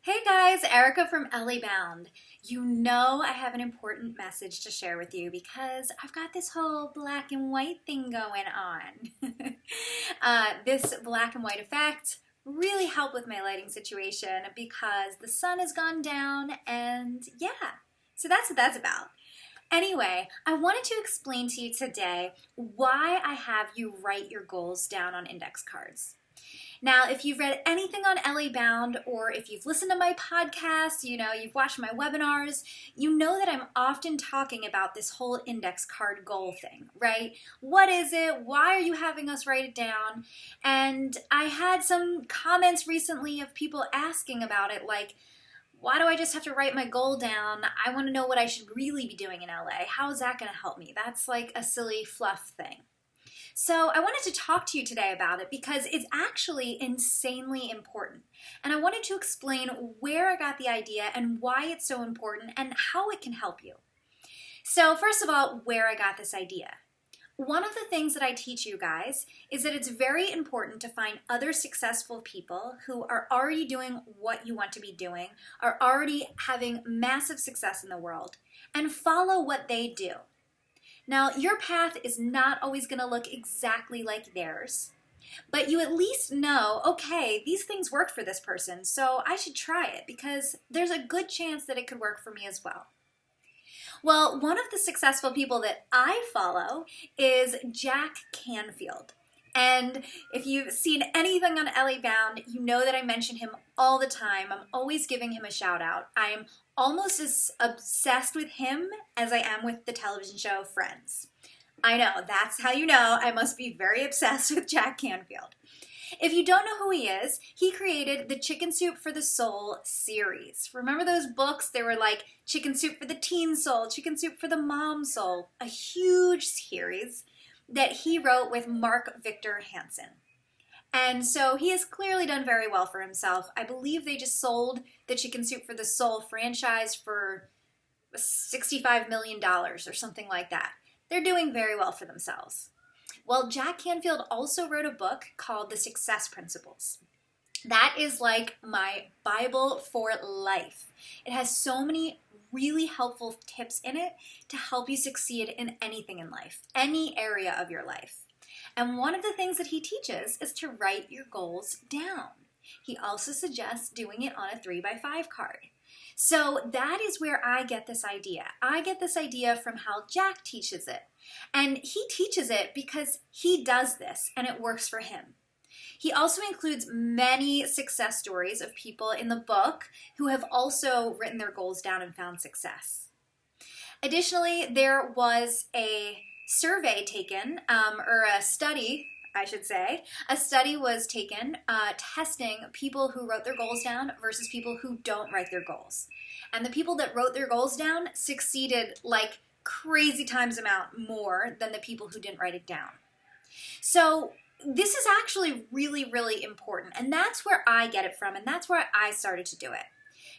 Hey guys, Erica from LA Bound. You know I have an important message to share with you because I've got this whole black and white thing going on. This black and white effect really helped with my lighting situation because the sun has gone down and yeah, so that's what that's about. Anyway, I wanted to explain to you today why I have you write your goals down on index cards. Now, if you've read anything on LA Bound or if you've listened to my podcast, you've watched my webinars, you know that I'm often talking about this whole index card goal thing, right? What is it? Why are you having us write it down? And I had some comments recently of people asking about it, like, why do I just have to write my goal down? I want to know what I should really be doing in LA. How is that going to help me? That's like a silly fluff thing. So I wanted to talk to you today about it because it's actually insanely important. And I wanted to explain where I got the idea and why it's so important and how it can help you. So first of all, where I got this idea. One of the things that I teach you guys is that it's very important to find other successful people who are already doing what you want to be doing, are already having massive success in the world, and follow what they do. Now, your path is not always going to look exactly like theirs, but you at least know, okay, these things work for this person, so I should try it because there's a good chance that it could work for me as well. Well, one of the successful people that I follow is Jack Canfield. And if you've seen anything on LA Bound, you know that I mention him all the time. I'm always giving him a shout out. I am almost as obsessed with him as I am with the television show Friends. I know, that's how you know I must be very obsessed with Jack Canfield. If you don't know who he is, he created the Chicken Soup for the Soul series. Remember those books? They were like Chicken Soup for the Teen Soul, Chicken Soup for the Mom Soul, a huge series that he wrote with Mark Victor Hansen. And so he has clearly done very well for himself. I believe they just sold the Chicken Soup for the Soul franchise for $65 million or something like that. They're doing very well for themselves. Well, Jack Canfield also wrote a book called The Success Principles. That is like my Bible for life. It has so many really helpful tips in it to help you succeed in anything in life, any area of your life. And one of the things that he teaches is to write your goals down. He also suggests doing it on a 3x5 card. So that is where I get this idea. I get this idea from how Jack teaches it. And he teaches it because he does this and it works for him. He also includes many success stories of people in the book who have also written their goals down and found success. Additionally, there was a survey taken, or a study, I should say. A study was taken testing people who wrote their goals down versus people who don't write their goals. And the people that wrote their goals down succeeded like crazy times amount more than the people who didn't write it down. So this is actually really, really important. And that's where I get it from. And that's where I started to do it.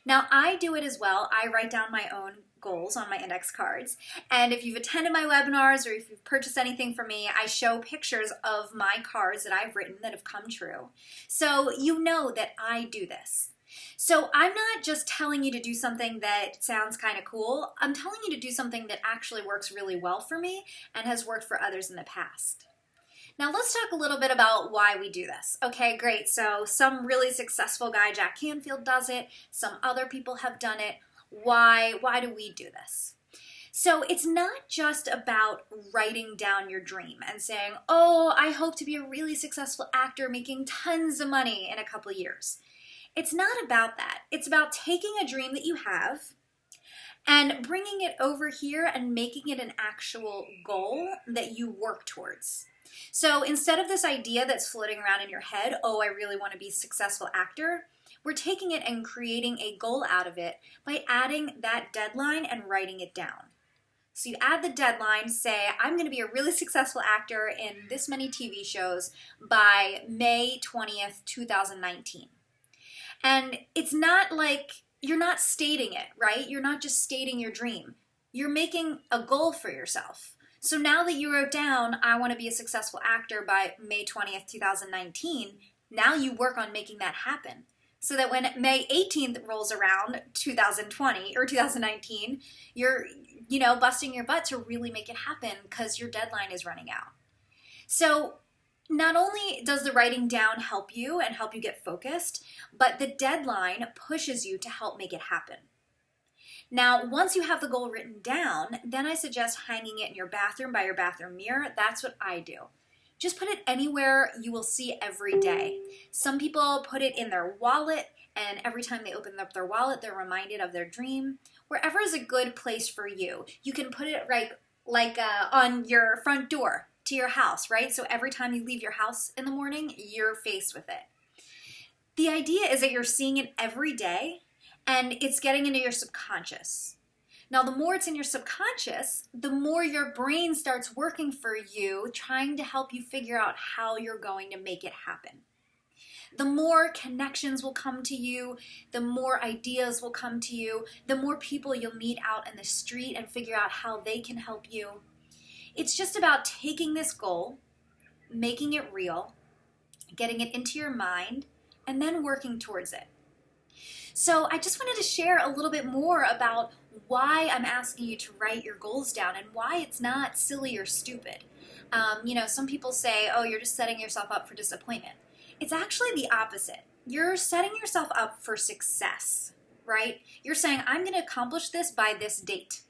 Now, I do it as well. I write down my own goals on my index cards. And if you've attended my webinars or if you've purchased anything from me, I show pictures of my cards that I've written that have come true. So you know that I do this. So I'm not just telling you to do something that sounds kind of cool. I'm telling you to do something that actually works really well for me and has worked for others in the past. Now let's talk a little bit about why we do this. Okay, great. So some really successful guy, Jack Canfield, does it. Some other people have done it. Why do we do this? So it's not just about writing down your dream and saying, oh, I hope to be a really successful actor making tons of money in a couple years. It's not about that. It's about taking a dream that you have and bringing it over here and making it an actual goal that you work towards. So instead of this idea that's floating around in your head, oh, I really want to be a successful actor, we're taking it and creating a goal out of it by adding that deadline and writing it down. So you add the deadline, say, I'm going to be a really successful actor in this many TV shows by May 20th, 2019. And it's not like you're not stating it, right? You're not just stating your dream. You're making a goal for yourself. So now that you wrote down, I want to be a successful actor by May 20th, 2019, now you work on making that happen. so that when May 18th rolls around, 2020 or 2019, you're, busting your butt to really make it happen because your deadline is running out. So not only does the writing down help you and help you get focused, but the deadline pushes you to help make it happen. Now, once you have the goal written down, then I suggest hanging it in your bathroom by your bathroom mirror. That's what I do. Just put it anywhere you will see every day. Some people put it in their wallet, and every time they open up their wallet, they're reminded of their dream. Wherever is a good place for you. You can put it like on your front door to your house, right? So every time you leave your house in the morning, you're faced with it. The idea is that you're seeing it every day, and it's getting into your subconscious. Now, the more it's in your subconscious, the more your brain starts working for you, trying to help you figure out how you're going to make it happen. The more connections will come to you, the more ideas will come to you, the more people you'll meet out in the street and figure out how they can help you. It's just about taking this goal, making it real, getting it into your mind, and then working towards it. So I just wanted to share a little bit more about why I'm asking you to write your goals down and why it's not silly or stupid. Some people say, oh, you're just setting yourself up for disappointment. It's actually the opposite. You're setting yourself up for success, right? You're saying, I'm going to accomplish this by this date.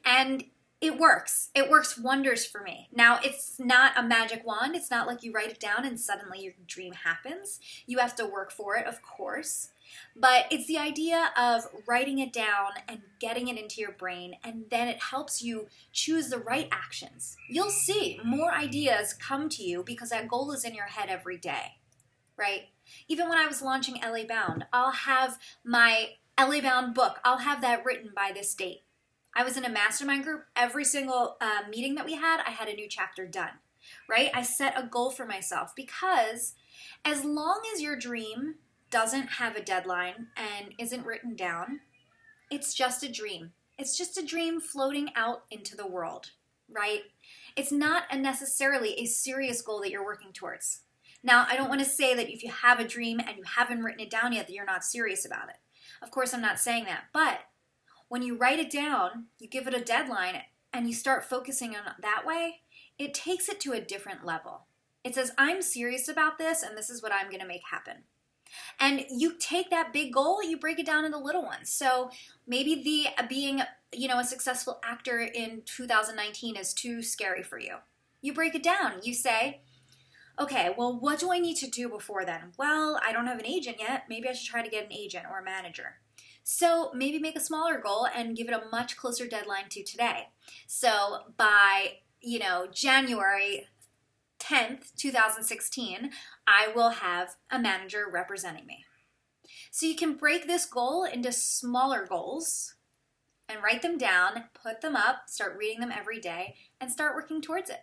And it works. It works wonders for me. Now, it's not a magic wand. It's not like you write it down and suddenly your dream happens. You have to work for it, of course. But it's the idea of writing it down and getting it into your brain, and then it helps you choose the right actions. You'll see more ideas come to you because that goal is in your head every day, right? Even when I was launching LA Bound, I'll have my LA Bound book. I'll have that written by this date. I was in a mastermind group. Every single meeting that we had, I had a new chapter done, right? I set a goal for myself because as long as your dream doesn't have a deadline and isn't written down, it's just a dream. It's just a dream floating out into the world, right? It's not necessarily a serious goal that you're working towards. Now, I don't want to say that if you have a dream and you haven't written it down yet that you're not serious about it. Of course, I'm not saying that. But when you write it down, you give it a deadline, and you start focusing on it that way, it takes it to a different level. It says, I'm serious about this, and this is what I'm going to make happen. And you take that big goal, you break it down into little ones. So maybe being a successful actor in 2019 is too scary for you. You break it down. You say, okay, well, what do I need to do before then? Well, I don't have an agent yet. Maybe I should try to get an agent or a manager. So maybe make a smaller goal and give it a much closer deadline to today. So by, January 10th, 2016, I will have a manager representing me. So you can break this goal into smaller goals and write them down, put them up, start reading them every day, and start working towards it.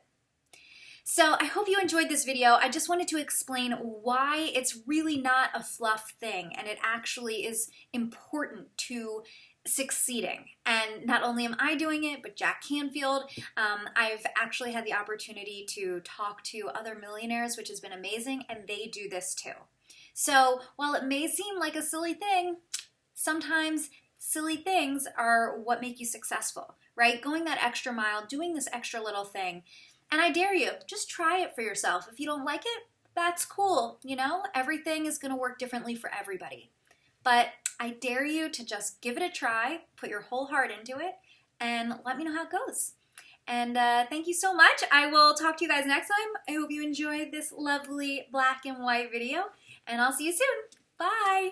So I hope you enjoyed this video. I just wanted to explain why it's really not a fluff thing, and it actually is important to succeeding. And not only am I doing it, but Jack Canfield. I've actually had the opportunity to talk to other millionaires, which has been amazing, and they do this too. So while it may seem like a silly thing, sometimes silly things are what make you successful, right? Going that extra mile, doing this extra little thing. And I dare you, just try it for yourself. If you don't like it, that's cool. Everything is going to work differently for everybody. But I dare you to just give it a try, put your whole heart into it, and let me know how it goes. And thank you so much. I will talk to you guys next time. I hope you enjoyed this lovely black and white video, and I'll see you soon. Bye.